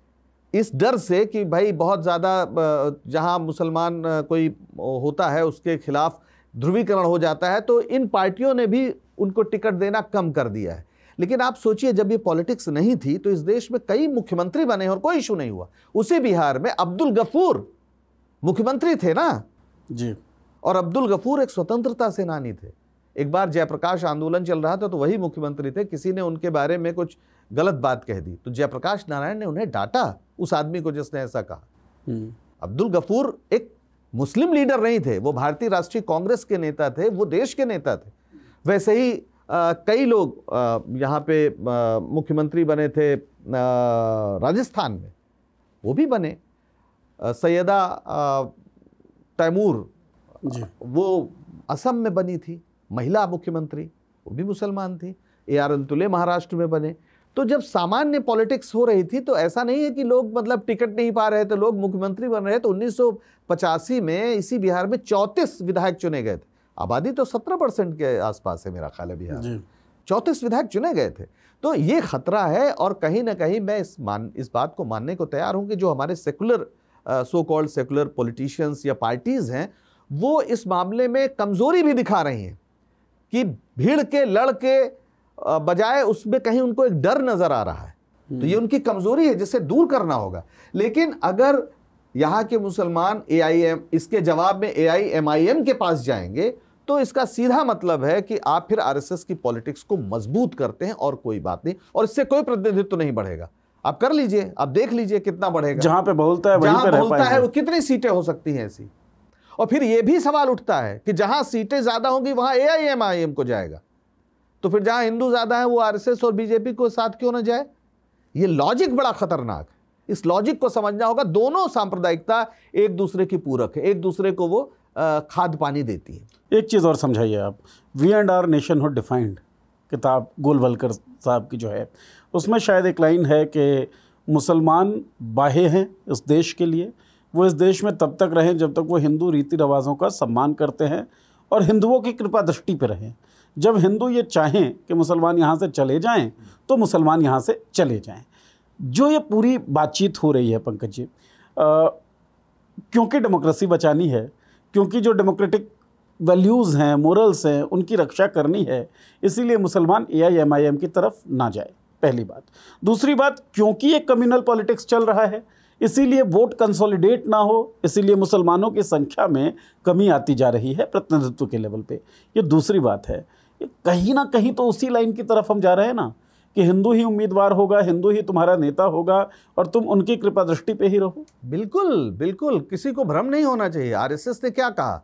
इस डर से कि भाई बहुत ज़्यादा जहां मुसलमान कोई होता है उसके खिलाफ ध्रुवीकरण हो जाता है, तो इन पार्टियों ने भी उनको टिकट देना कम कर दिया है। लेकिन आप सोचिए, जब ये पॉलिटिक्स नहीं थी तो इस देश में कई मुख्यमंत्री बने और कोई इशू नहीं हुआ। उसी बिहार में अब्दुल गफूर मुख्यमंत्री थे ना जी, और अब्दुल गफूर एक स्वतंत्रता सेनानी थे। एक बार जयप्रकाश आंदोलन चल रहा था तो वही मुख्यमंत्री थे, किसी ने उनके बारे में कुछ गलत बात कह दी तो जयप्रकाश नारायण ने उन्हें डांटा, उस आदमी को जिसने ऐसा कहा। अब्दुल गफूर एक मुस्लिम लीडर नहीं थे, वो भारतीय राष्ट्रीय कांग्रेस के नेता थे, वो देश के नेता थे। वैसे ही कई लोग यहाँ पे मुख्यमंत्री बने थे राजस्थान में, वो भी बने। सैयदा तैमूर वो असम में बनी थी, महिला मुख्यमंत्री, वो भी मुसलमान थी। AR अंतुले महाराष्ट्र में बने। तो जब सामान्य पॉलिटिक्स हो रही थी तो ऐसा नहीं है कि लोग मतलब टिकट नहीं पा रहे थे, लोग मुख्यमंत्री बन रहे। तो 1985 में इसी बिहार में 34 विधायक चुने गए थे। आबादी तो 17% के आसपास है मेरा ख्याल है बिहार, 34 विधायक चुने गए थे। तो ये खतरा है, और कहीं ना कहीं मैं इस बात को मानने को तैयार हूं कि जो हमारे secular so called secular politicians या पार्टीज हैं, वो इस मामले में कमजोरी भी दिखा रही हैं कि भीड़ के लड़ के बजाय उसमें कहीं उनको एक डर नजर आ रहा है। तो ये उनकी कमजोरी है जिसे दूर करना होगा। लेकिन अगर यहाँ के मुसलमान इसके जवाब में AIMIM के पास जाएंगे तो इसका सीधा मतलब है कि आप फिर RSS की पॉलिटिक्स को मजबूत करते हैं, और कोई बात नहीं, और इससे कोई प्रतिनिधित्व नहीं बढ़ेगा। आप कर लीजिए, आप देख लीजिए कितना बढ़ेगा। जहां पे बोलता है वहीं पे रह पाएंगे। वो कितनी सीटें हो सकती हैं ऐसी। और फिर यह भी सवाल उठता है कि जहां सीटें ज्यादा होंगी वहां AIMIM को जाएगा, तो फिर जहां हिंदू ज्यादा है वो RSS और BJP को साथ क्यों ना जाए? ये लॉजिक बड़ा खतरनाक है, इस लॉजिक को समझना होगा। दोनों सांप्रदायिकता एक दूसरे की पूरक है, एक दूसरे को वो खाद पानी देती है। एक चीज़ और समझाइए आप, we and our nationhood defined किताब गोलवलकर साहब की जो है, उसमें शायद एक लाइन है कि मुसलमान बाह्य हैं इस देश के लिए, वो इस देश में तब तक रहें जब तक वो हिंदू रीति रिवाजों का सम्मान करते हैं और हिंदुओं की कृपा दृष्टि पर रहें। जब हिंदू ये चाहें कि मुसलमान यहाँ से चले जाएं तो मुसलमान यहाँ से चले जाएं। जो ये पूरी बातचीत हो रही है पंकज जी, क्योंकि डेमोक्रेसी बचानी है, क्योंकि जो डेमोक्रेटिक वैल्यूज़ हैं, मोरल्स हैं, उनकी रक्षा करनी है, इसीलिए मुसलमान AIMIM की तरफ ना जाए, पहली बात। दूसरी बात, क्योंकि एक कम्युनल पॉलिटिक्स चल रहा है, इसीलिए वोट कंसोलिडेट ना हो, इसीलिए मुसलमानों की संख्या में कमी आती जा रही है प्रतिनिधित्व के लेवल पे। ये दूसरी बात है। ये कहीं ना कहीं तो उसी लाइन की तरफ हम जा रहे हैं ना, कि हिंदू ही उम्मीदवार होगा, हिंदू ही तुम्हारा नेता होगा और तुम उनकी कृपा दृष्टि पे ही रहो। बिल्कुल बिल्कुल, किसी को भ्रम नहीं होना चाहिए। RSS ने क्या कहा,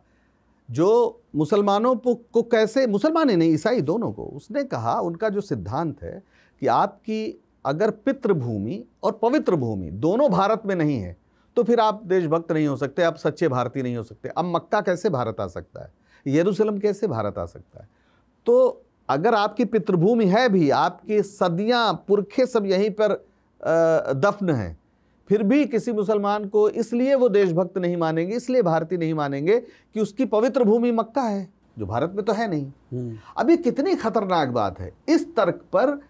जो मुसलमानों को कैसे, मुसलमान ही नहीं ईसाई दोनों को, उसने कहा, उनका जो सिद्धांत है कि आपकी अगर पितृभूमि और पवित्र भूमि दोनों भारत में नहीं है तो फिर आप देशभक्त नहीं हो सकते, आप सच्चे भारतीय नहीं हो सकते। अब मक्का कैसे भारत आ सकता है, यरूशलेम कैसे भारत आ सकता है? तो अगर आपकी पितृभूमि है भी, आपकी सदियां पुरखे सब यहीं पर दफन हैं, फिर भी किसी मुसलमान को इसलिए वो देशभक्त नहीं मानेंगे, इसलिए भारतीय नहीं मानेंगे कि उसकी पवित्र भूमि मक्का है, जो भारत में तो है नहीं। अब ये कितनी खतरनाक बात है। इस तर्क पर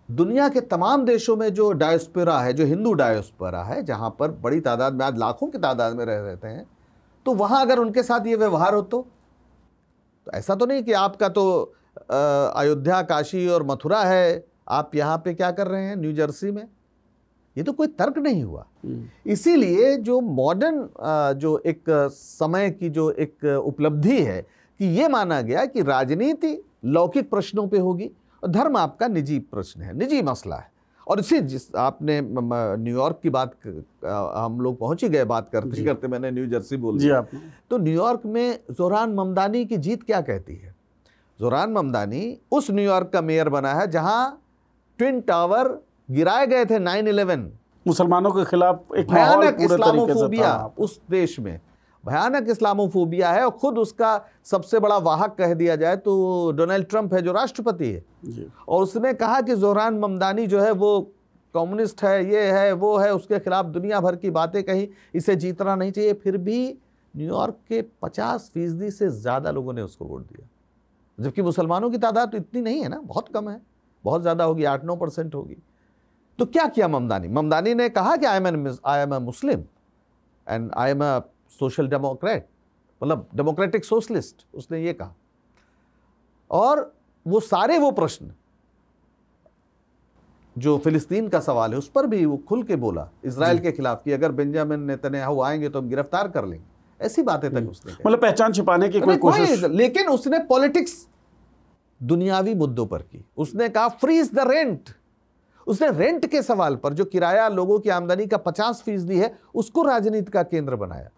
दुनिया के तमाम देशों में जो डायस्पोरा है, जो हिंदू डायस्पोरा है, जहां पर बड़ी तादाद में, आज लाखों की तादाद में रह रहते हैं, तो वहां अगर उनके साथ ये व्यवहार हो तो ऐसा तो नहीं कि आपका तो अयोध्या, काशी और मथुरा है, आप यहाँ पे क्या कर रहे हैं न्यू जर्सी में? ये तो कोई तर्क नहीं हुआ। इसीलिए जो मॉडर्न जो एक समय की जो एक उपलब्धि है कि ये माना गया कि राजनीति लौकिक प्रश्नों पे होगी और धर्म आपका निजी प्रश्न है, निजी मसला है। और इसी जिस आपने न्यूयॉर्क की बात, हम लोग पहुंच ही गए बात करते करते, मैंने न्यू जर्सी बोल दिया। तो न्यूयॉर्क में जोरान ममदानी की जीत क्या कहती है? जोरान ममदानी उस न्यूयॉर्क का मेयर बना है जहां ट्विन टावर गिराए गए थे 9/11, मुसलमानों के खिलाफ एक भयानक इस्लामोफोबिया उस देश में, भयानक इस्लामोफोबिया है, और खुद उसका सबसे बड़ा वाहक कह दिया जाए तो डोनाल्ड ट्रंप है जो राष्ट्रपति है जी। और उसने कहा कि जोहरान ममदानी जो है वो कम्युनिस्ट है, ये है वो है, उसके खिलाफ दुनिया भर की बातें कही, इसे जीतना नहीं चाहिए। फिर भी न्यूयॉर्क के 50% से ज़्यादा लोगों ने उसको वोट दिया, जबकि मुसलमानों की तादाद तो इतनी नहीं है ना, बहुत कम है, बहुत ज़्यादा होगी, 8-9% होगी। तो क्या किया ममदानी? ममदानी ने कहा कि I am a Muslim and I am a social Democrat, मतलब डेमोक्रेटिक सोशलिस्ट, उसने ये कहा। और वो सारे वो प्रश्न जो फिलिस्तीन का सवाल है उस पर भी वो खुल के बोला, इजराइल के खिलाफ, कि अगर बेंजामिन नेतन्याहू आएंगे तो हम गिरफ्तार कर लेंगे, ऐसी बातें तक उसने कही। मतलब पहचान छिपाने की कोई कोशिश। लेकिन उसने पॉलिटिक्स दुनियावी मुद्दों पर की। उसने कहा फ्रीज द रेंट। उसने रेंट के सवाल पर, जो किराया लोगों की आमदनी का 50% है, उसको राजनीति का केंद्र बनाया।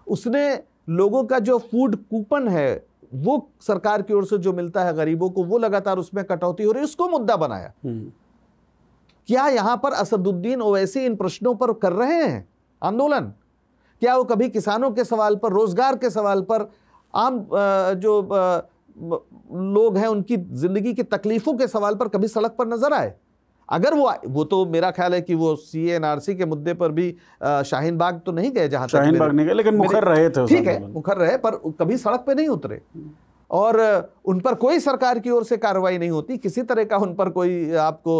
उसने लोगों का जो फूड कूपन है वो सरकार की ओर से जो मिलता है गरीबों को, वो लगातार उसमें कटौती हो रही है, उसको मुद्दा बनाया। क्या यहां पर असदुद्दीन ओवैसी इन प्रश्नों पर कर रहे हैं आंदोलन? क्या वो कभी किसानों के सवाल पर, रोजगार के सवाल पर, आम जो लोग हैं उनकी जिंदगी की तकलीफों के सवाल पर कभी सड़क पर नजर आए? अगर वो तो मेरा ख्याल है कि वो CA/NRC के मुद्दे पर भी शाहीन बाग तो नहीं गए, जहां तक शाहीन बाग नहीं गए, लेकिन मुखर रहे थे। ठीक है, मुखर रहे, पर कभी सड़क पे नहीं उतरे और उन पर कोई सरकार की ओर से कार्रवाई नहीं होती किसी तरह का। उन पर कोई आपको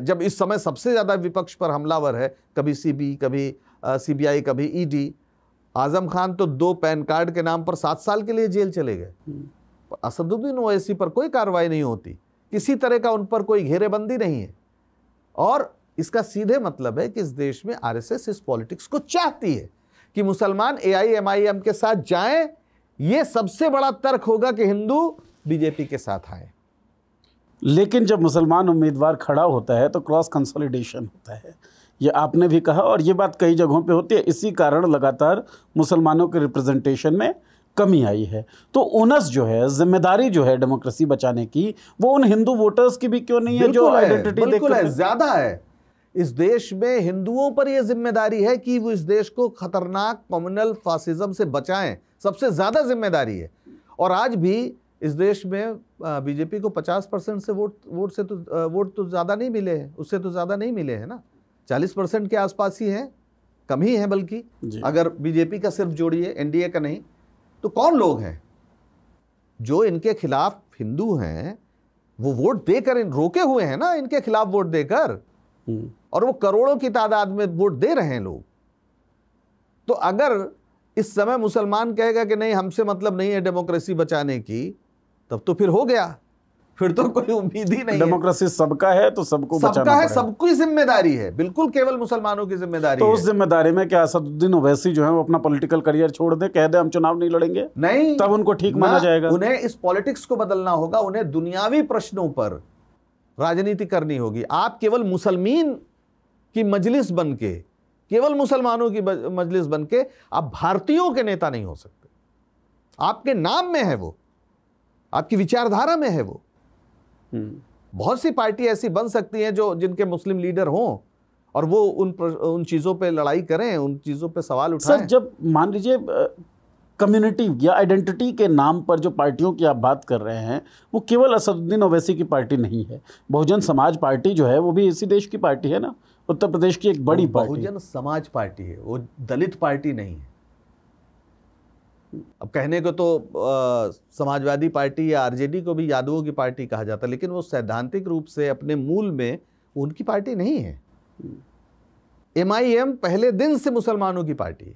जब इस समय सबसे ज्यादा विपक्ष पर हमलावर है, कभी CB, कभी CBI, कभी ED। आजम खान तो 2 पैन कार्ड के नाम पर 7 साल के लिए जेल चले गए। असदुद्दीन ओवैसी पर कोई कार्रवाई नहीं होती, किसी तरह का उन पर कोई घेरेबंदी नहीं है। और इसका सीधे मतलब है कि इस देश में RSS इस पॉलिटिक्स को चाहती है कि मुसलमान AIMIM के साथ जाएं। यह सबसे बड़ा तर्क होगा कि हिंदू BJP के साथ आए। लेकिन जब मुसलमान उम्मीदवार खड़ा होता है तो क्रॉस कंसोलिडेशन होता है, ये आपने भी कहा, और ये बात कई जगहों पे होती है। इसी कारण लगातार मुसलमानों के रिप्रेजेंटेशन में कमी आई है। तो ओनस जो है, जिम्मेदारी जो है डेमोक्रेसी बचाने की, वो उन हिंदू वोटर्स की भी क्यों नहीं है जो आइडेंटिटी देखकर ज्यादा है? इस देश में हिंदुओं पर यह जिम्मेदारी है कि वो इस देश को खतरनाक कम्युनल फासिज्म से बचाएं, सबसे ज्यादा जिम्मेदारी है। और आज भी इस देश में BJP को 50% से वोट तो ज्यादा नहीं मिले हैं, उससे तो ज्यादा नहीं मिले हैं ना, 40% के आसपास ही हैं, कम ही है बल्कि। अगर BJP का सिर्फ जोड़िए, NDA का नहीं, तो कौन लोग हैं जो इनके खिलाफ हिंदू हैं, वो वोट देकर रोके हुए हैं ना, इनके खिलाफ वोट देकर, और वो करोड़ों की तादाद में वोट दे रहे हैं लोग। तो अगर इस समय मुसलमान कहेगा कि नहीं, हमसे मतलब नहीं है डेमोक्रेसी बचाने की, तब तो फिर हो गया, फिर तो कोई उम्मीद ही नहीं। डेमोक्रेसी सबका है तो सबको बचाना है, सबकी जिम्मेदारी है, बिल्कुल केवल मुसलमानों की जिम्मेदारी है। तो उस जिम्मेदारी में क्या असदुद्दीन ओवैसी जो है वो अपना पॉलिटिकल करियर छोड़ दे, कह दे हम चुनाव नहीं लड़ेंगे? नहीं, तब उनको ठीक माना जाएगा? उन्हें इस पॉलिटिक्स को बदलना होगा, उन्हें दुनियावी प्रश्नों पर राजनीति करनी होगी। आप केवल मुसलमान की मजलिस बन के, केवल मुसलमानों की मजलिस बन के आप भारतीयों के नेता नहीं हो सकते। आपके नाम में है वो, आपकी विचारधारा में है वो। बहुत सी पार्टी ऐसी बन सकती हैं जो जिनके मुस्लिम लीडर हों और वो उन चीजों पे लड़ाई करें, उन चीजों पे सवाल उठाएं। सर, जब मान लीजिए कम्युनिटी या आइडेंटिटी के नाम पर जो पार्टियों की आप बात कर रहे हैं, वो केवल असदुद्दीन ओवैसी की पार्टी नहीं है। बहुजन समाज पार्टी जो है वो भी इसी देश की पार्टी है ना, उत्तर प्रदेश की एक बड़ी पार्टी। बहुजन समाज पार्टी है, वो दलित पार्टी नहीं है। अब कहने को तो समाजवादी पार्टी या RJD को भी यादवों की पार्टी कहा जाता है, लेकिन वो सैद्धांतिक रूप से अपने मूल में उनकी पार्टी नहीं है। MIM पहले दिन से मुसलमानों की पार्टी है,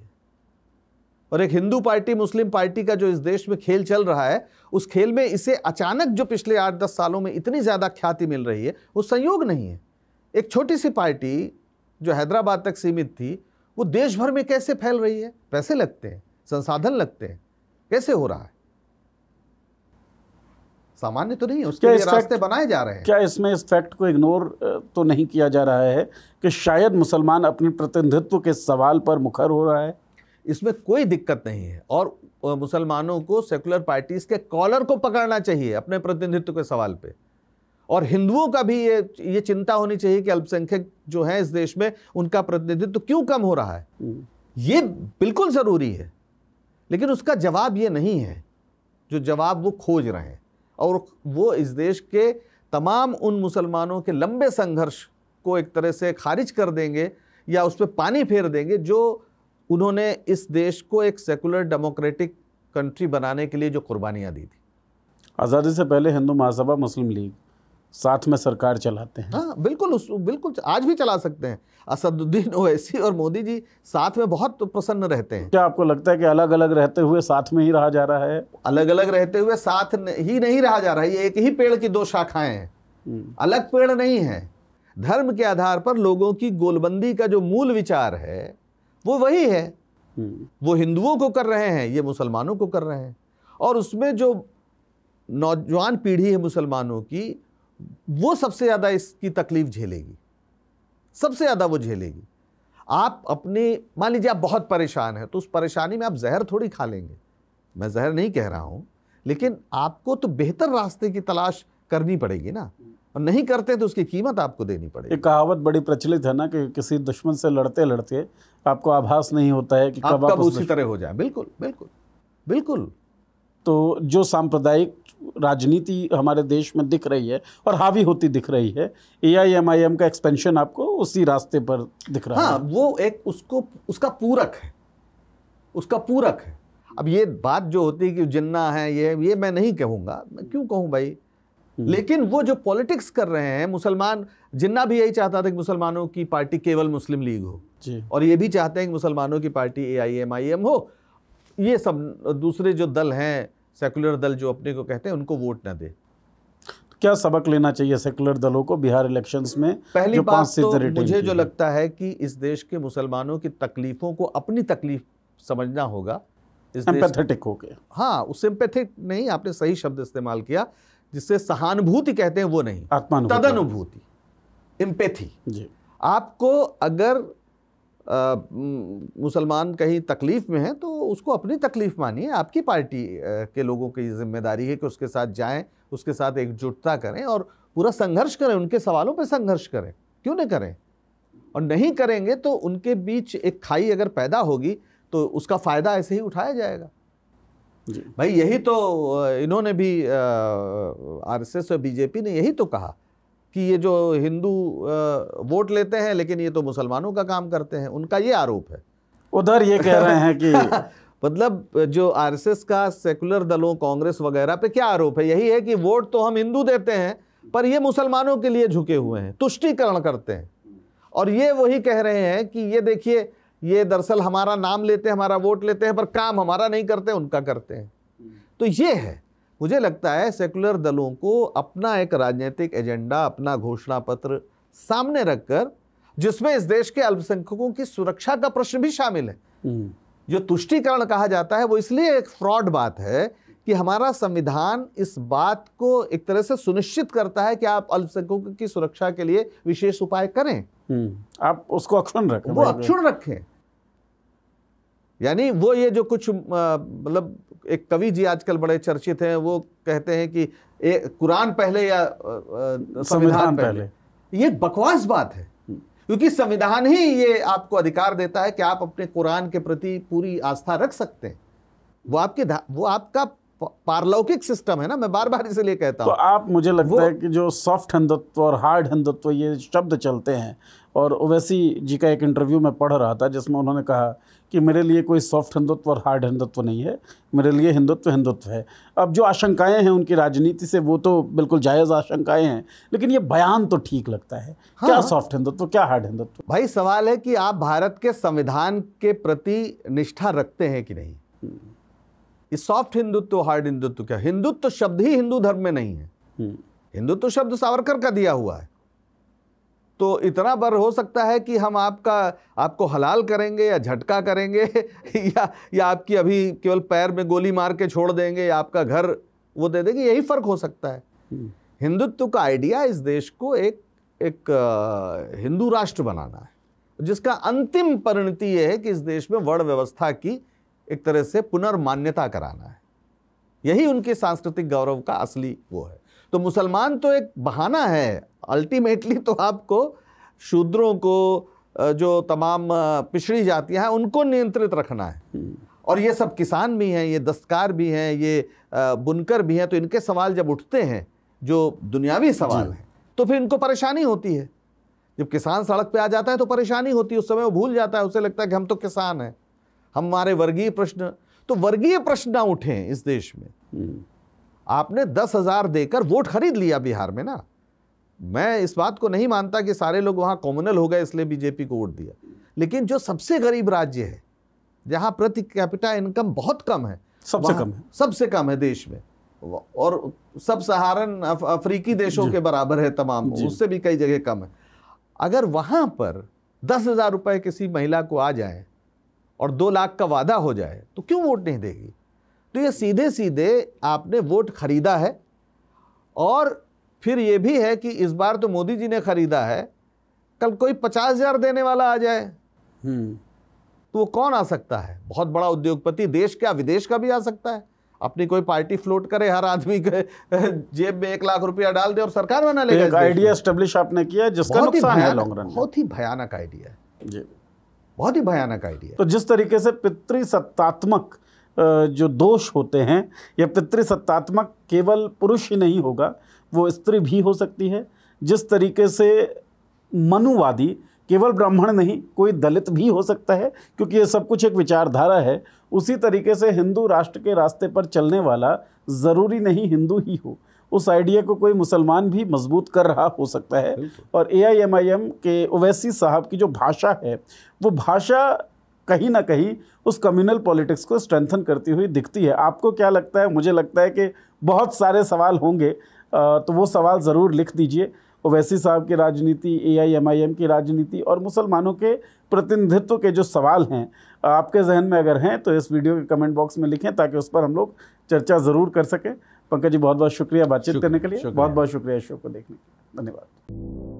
और एक हिंदू पार्टी मुस्लिम पार्टी का जो इस देश में खेल चल रहा है, उस खेल में इसे अचानक जो पिछले 8-10 सालों में इतनी ज्यादा ख्याति मिल रही है, वो संयोग नहीं है। एक छोटी सी पार्टी जो हैदराबाद तक सीमित थी, वो देश भर में कैसे फैल रही है? पैसे लगते हैं, संसाधन लगते हैं, कैसे हो रहा है? सामान्य तो नहीं है, उसके लिए रास्ते बनाए जा रहे हैं। क्या इसमें इस फैक्ट को इग्नोर तो नहीं किया जा रहा है कि शायद मुसलमान अपने प्रतिनिधित्व के सवाल पर मुखर हो रहा है? इसमें कोई दिक्कत नहीं है, और मुसलमानों को सेकुलर पार्टीज के कॉलर को पकड़ना चाहिए अपने प्रतिनिधित्व के सवाल पे। और हिंदुओं का भी ये चिंता होनी चाहिए कि अल्पसंख्यक जो है इस देश में, उनका प्रतिनिधित्व क्यों कम हो रहा है। ये बिल्कुल जरूरी है, लेकिन उसका जवाब ये नहीं है जो जवाब वो खोज रहे हैं। और वो इस देश के तमाम उन मुसलमानों के लंबे संघर्ष को एक तरह से खारिज कर देंगे या उस पर पानी फेर देंगे, जो उन्होंने इस देश को एक सेकुलर डेमोक्रेटिक कंट्री बनाने के लिए जो कुर्बानियां दी थी। आज़ादी से पहले हिंदू महासभा, मुस्लिम लीग साथ में सरकार चलाते हैं। हाँ बिल्कुल, बिल्कुल आज भी चला सकते हैं। असदुद्दीन ओवैसी और मोदी जी साथ में बहुत प्रसन्न रहते हैं। क्या आपको लगता है कि अलग अलग रहते हुए साथ में ही रहा जा रहा है? अलग अलग रहते हुए साथ ही नहीं रहा जा रहा है। ये एक ही पेड़ की दो शाखाएं हैं, अलग पेड़ नहीं है। धर्म के आधार पर लोगों की गोलबंदी का जो मूल विचार है वो वही है। वो हिंदुओं को कर रहे हैं, ये मुसलमानों को कर रहे हैं। और उसमें जो नौजवान पीढ़ी है मुसलमानों की, वो सबसे ज़्यादा इसकी तकलीफ झेलेगी, सबसे ज़्यादा वो झेलेगी। आप अपने, मान लीजिए आप बहुत परेशान हैं, तो उस परेशानी में आप जहर थोड़ी खा लेंगे। मैं जहर नहीं कह रहा हूँ, लेकिन आपको तो बेहतर रास्ते की तलाश करनी पड़ेगी ना, और नहीं करते तो उसकी कीमत आपको देनी पड़ेगी। एक कहावत बड़ी प्रचलित है ना कि किसी दुश्मन से लड़ते लड़ते आपको आभास नहीं होता है कि कब आप उसी तरह हो जाए। बिल्कुल बिल्कुल बिल्कुल। तो जो सांप्रदायिक राजनीति हमारे देश में दिख रही है और हावी होती दिख रही है, AIMIM का एक्सपेंशन आपको उसी रास्ते पर दिख रहा है। हाँ, वो एक उसका पूरक है, उसका पूरक है। अब ये बात जो होती है कि जिन्ना है, ये मैं नहीं कहूँगा, मैं क्यों कहूँ भाई, लेकिन वो जो पॉलिटिक्स कर रहे हैं मुसलमान, जिन्ना भी यही चाहता था कि मुसलमानों की पार्टी केवल मुस्लिम लीग हो जी, और ये भी चाहते हैं कि मुसलमानों की पार्टी AIMIM हो। ये सब दूसरे जो दल हैं, सेकुलर दल जो अपने को कहते हैं, उनको वोट न दे। क्या सबक लेना चाहिए सेकुलर दलों को बिहार इलेक्शंस में? पहली बात तो मुझे जो लगता है कि इस देश के मुसलमानों की तकलीफों को अपनी तकलीफ समझना होगा। एम्पैथेटिक हो गया। हाँ, उस सिंपैथिक नहीं, आपने सही शब्द इस्तेमाल किया, जिससे सहानुभूति कहते हैं वो नहीं, तदनुभूति, एम्पैथी जी। आपको अगर मुसलमान कहीं तकलीफ में है तो उसको अपनी तकलीफ मानिए। आपकी पार्टी के लोगों की जिम्मेदारी है कि उसके साथ जाएं, उसके साथ एकजुटता करें और पूरा संघर्ष करें, उनके सवालों पे संघर्ष करें। क्यों नहीं करें? और नहीं करेंगे तो उनके बीच एक खाई अगर पैदा होगी तो उसका फायदा ऐसे ही उठाया जाएगा जी। भाई यही तो इन्होंने भी RSS और BJP ने यही तो कहा कि ये जो हिंदू वोट लेते हैं लेकिन ये तो मुसलमानों का काम करते हैं, उनका ये आरोप है। उधर ये कह रहे हैं कि मतलब जो RSS का सेकुलर दलों, कांग्रेस वगैरह पे क्या आरोप है? यही है कि वोट तो हम हिंदू देते हैं पर ये मुसलमानों के लिए झुके हुए हैं, तुष्टीकरण करते हैं। और ये वही कह रहे हैं कि ये देखिए, ये दरअसल हमारा नाम लेते हैं, हमारा वोट लेते हैं, पर काम हमारा नहीं करते, उनका करते हैं। तो ये है, मुझे लगता है सेकुलर दलों को अपना एक राजनीतिक एजेंडा, अपना घोषणा पत्र सामने रखकर, जिसमें इस देश के अल्पसंख्यकों की सुरक्षा का प्रश्न भी शामिल है। जो तुष्टीकरण कहा जाता है वो इसलिए एक फ्रॉड बात है कि हमारा संविधान इस बात को एक तरह से सुनिश्चित करता है कि आप अल्पसंख्यकों की सुरक्षा के लिए विशेष उपाय करें। आप उसको अक्षुण्ण रखें, वो अक्षुण्ण रखें। यानी वो ये जो कुछ मतलब एक कवि जी आजकल बड़े चर्चित हैं, वो कहते हैं कि कुरान पहले या संविधान पहले। ये बकवास बात है, क्योंकि संविधान ही ये आपको अधिकार देता है कि आप अपने कुरान के प्रति पूरी आस्था रख सकते हैं। वो आपका पारलौकिक सिस्टम है ना, मैं बार बार इसलिए कहता हूं। तो आप, मुझे लगता है कि जो सॉफ्ट हिंदुत्व और हार्ड हिंदुत्व ये शब्द चलते हैं, और ओवैसी जी का एक इंटरव्यू में पढ़ रहा था जिसमें उन्होंने कहा कि मेरे लिए कोई सॉफ्ट हिंदुत्व और हार्ड हिंदुत्व नहीं है, मेरे लिए हिंदुत्व हिंदुत्व है। अब जो आशंकाएं हैं उनकी राजनीति से, वो तो बिल्कुल जायज़ आशंकाएं हैं, लेकिन ये बयान तो ठीक लगता है। हाँ। क्या सॉफ्ट हिंदुत्व, क्या हार्ड हिंदुत्व? भाई सवाल है कि आप भारत के संविधान के प्रति निष्ठा रखते हैं कि नहीं। ये सॉफ्ट हिंदुत्व, हार्ड हिंदुत्व क्या? हिंदुत्व शब्द ही हिंदू धर्म में नहीं है। हिंदुत्व शब्द सावरकर का दिया हुआ है। तो इतना बर हो सकता है कि हम आपको हलाल करेंगे या झटका करेंगे या आपकी अभी केवल पैर में गोली मार के छोड़ देंगे या आपका घर वो दे देंगे, यही फर्क हो सकता है। हिंदुत्व का आइडिया इस देश को एक हिंदू राष्ट्र बनाना है, जिसका अंतिम परिणति यह है कि इस देश में वर्ण व्यवस्था की एक तरह से पुनर्मान्यता कराना है। यही उनके सांस्कृतिक गौरव का असली वो है। तो मुसलमान तो एक बहाना है, अल्टीमेटली तो आपको शूद्रों को, जो तमाम पिछड़ी जातियां हैं उनको नियंत्रित रखना है। और ये सब किसान भी हैं, ये दस्तकार भी हैं, ये बुनकर भी हैं, तो इनके सवाल जब उठते हैं जो दुनियावी सवाल हैं तो फिर इनको परेशानी होती है। जब किसान सड़क पे आ जाता है तो परेशानी होती है, उस समय वो भूल जाता है, उसे लगता है कि हम तो किसान हैं, हमारे वर्गीय प्रश्न, तो वर्गीय प्रश्न ना उठें इस देश में। आपने 10,000 देकर वोट खरीद लिया बिहार में ना। मैं इस बात को नहीं मानता कि सारे लोग वहां कॉम्युनल हो गए इसलिए बीजेपी को वोट दिया, लेकिन जो सबसे गरीब राज्य है, जहां प्रति कैपिटा इनकम बहुत कम है, सबसे कम है देश में, और सब सहारन अफ्रीकी देशों के बराबर है तमाम, उससे भी कई जगह कम है। अगर वहां पर 10,000 रुपए किसी महिला को आ जाए और 2 लाख का वादा हो जाए तो क्यों वोट नहीं देगी? तो ये सीधे सीधे आपने वोट खरीदा है। और फिर ये भी है कि इस बार तो मोदी जी ने खरीदा है, कल कोई 50,000 देने वाला आ जाए तो वो कौन आ सकता है? बहुत बड़ा उद्योगपति, देश क्या विदेश का भी आ सकता है, अपनी कोई पार्टी फ्लोट करे, हर आदमी के जेब में 1 लाख रुपया डाल दे और सरकार बना लेगा। एक आइडिया एस्टेब्लिश आपने किया जिसका नुकसान है लॉन्ग रन में। बहुत ही भयानक आइडिया है जी, बहुत ही भयानक आइडिया। तो जिस तरीके से पितृसत्तात्मक जो दोष होते हैं, या पितृसत्तात्मक केवल पुरुष ही नहीं होगा, वो स्त्री भी हो सकती है। जिस तरीके से मनुवादी केवल ब्राह्मण नहीं, कोई दलित भी हो सकता है, क्योंकि ये सब कुछ एक विचारधारा है। उसी तरीके से हिंदू राष्ट्र के रास्ते पर चलने वाला ज़रूरी नहीं हिंदू ही हो, उस आइडिया को कोई मुसलमान भी मजबूत कर रहा हो सकता है। और AIMIM के ओवैसी साहब की जो भाषा है, वो भाषा कहीं ना कहीं उस कम्युनल पॉलिटिक्स को स्ट्रेंथन करती हुई दिखती है। आपको क्या लगता है? मुझे लगता है कि बहुत सारे सवाल होंगे, तो वो सवाल ज़रूर लिख दीजिए। ओवैसी साहब की राजनीति, AIMIM की राजनीति और मुसलमानों के प्रतिनिधित्व के जो सवाल हैं आपके जहन में अगर हैं तो इस वीडियो के कमेंट बॉक्स में लिखें, ताकि उस पर हम लोग चर्चा ज़रूर कर सकें। पंकज जी, बहुत बहुत शुक्रिया बातचीत करने के लिए, बहुत बहुत शुक्रिया शो को देखने के लिए, धन्यवाद।